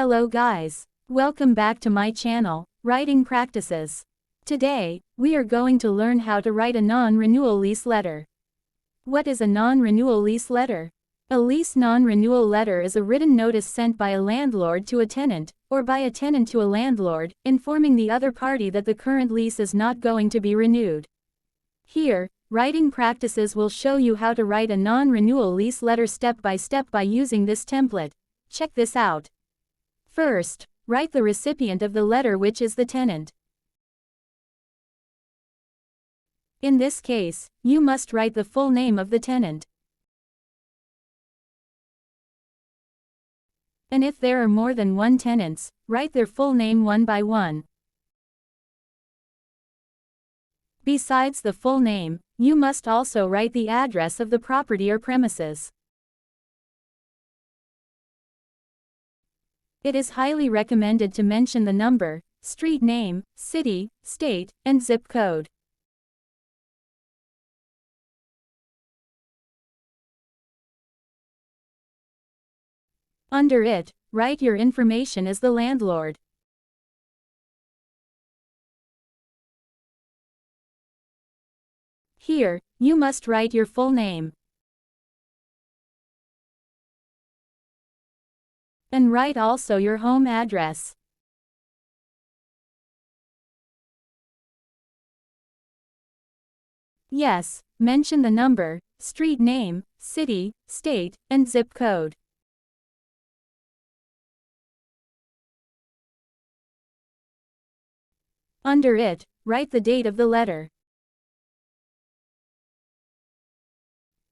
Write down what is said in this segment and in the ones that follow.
Hello guys. Welcome back to my channel, Writing Practices. Today, we are going to learn how to write a non-renewal lease letter. What is a non-renewal lease letter? A lease non-renewal letter is a written notice sent by a landlord to a tenant, or by a tenant to a landlord, informing the other party that the current lease is not going to be renewed. Here, Writing Practices will show you how to write a non-renewal lease letter step by step by using this template. Check this out. First, write the recipient of the letter, which is the tenant. In this case, you must write the full name of the tenant. And if there are more than one tenants, write their full name one by one. Besides the full name, you must also write the address of the property or premises. It is highly recommended to mention the number, street name, city, state, and zip code. Under it, write your information as the landlord. Here, you must write your full name. And write also your home address. Yes, mention the number, street name, city, state, and zip code. Under it, write the date of the letter.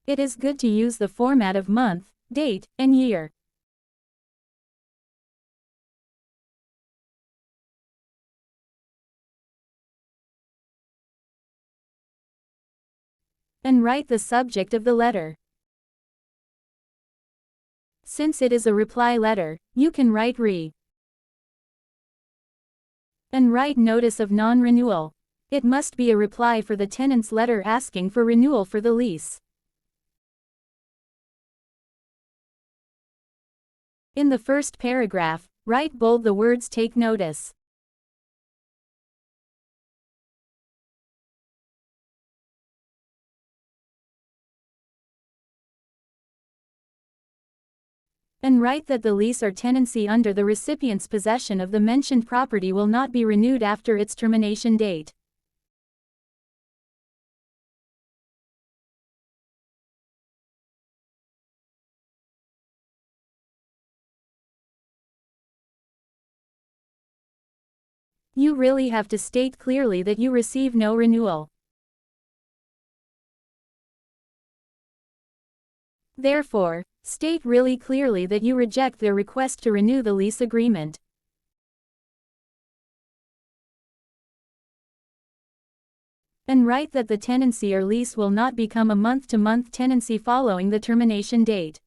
It is good to use the format of month, date, and year. And write the subject of the letter. Since it is a reply letter, you can write re. And write notice of non-renewal. It must be a reply for the tenant's letter asking for renewal for the lease. In the first paragraph, write bold the words "take notice." And write that the lease or tenancy under the recipient's possession of the mentioned property will not be renewed after its termination date. You really have to state clearly that you receive no renewal. Therefore, state really clearly that you reject their request to renew the lease agreement. And write that the tenancy or lease will not become a month-to-month tenancy following the termination date.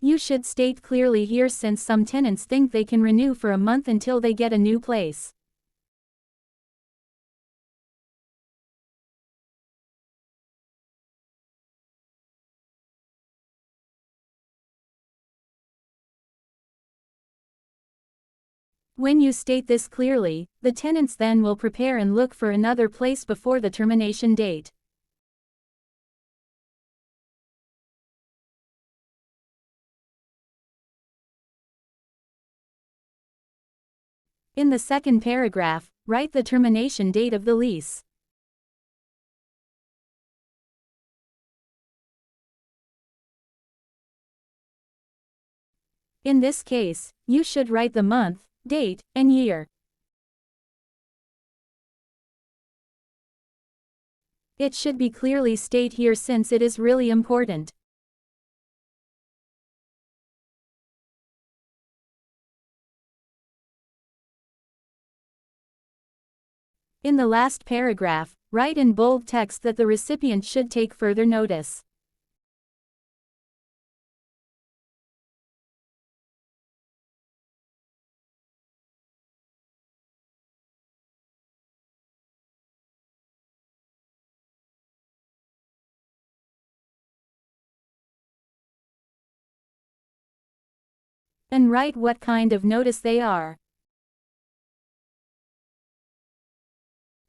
You should state clearly here, since some tenants think they can renew for a month until they get a new place. When you state this clearly, the tenants then will prepare and look for another place before the termination date. In the second paragraph, write the termination date of the lease. In this case, you should write the month, date, and year. It should be clearly stated here, since it is really important. In the last paragraph, write in bold text that the recipient should take further notice. and write what kind of notice they are.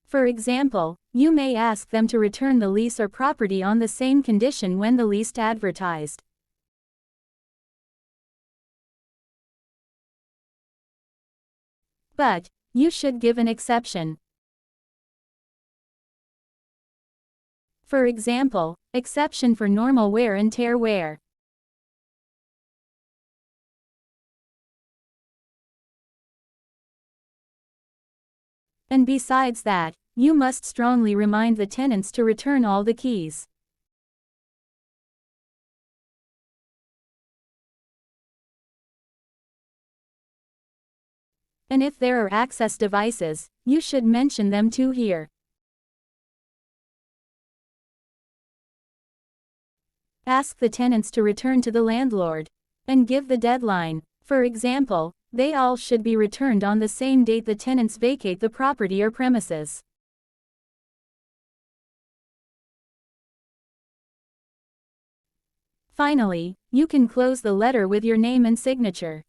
For example, you may ask them to return the lease or property on the same condition when the lease advertised. But you should give an exception. For example, exception for normal wear and tear wear. And besides that, you must strongly remind the tenants to return all the keys. And if there are access devices, you should mention them too here. Ask the tenants to return to the landlord. And give the deadline. For example, they all should be returned on the same date the tenants vacate the property or premises. Finally, you can close the letter with your name and signature.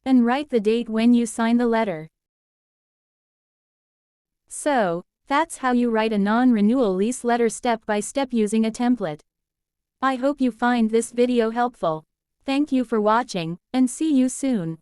And write the date when you sign the letter. So, that's how you write a non-renewal lease letter step by step using a template. I hope you find this video helpful. Thank you for watching, and see you soon.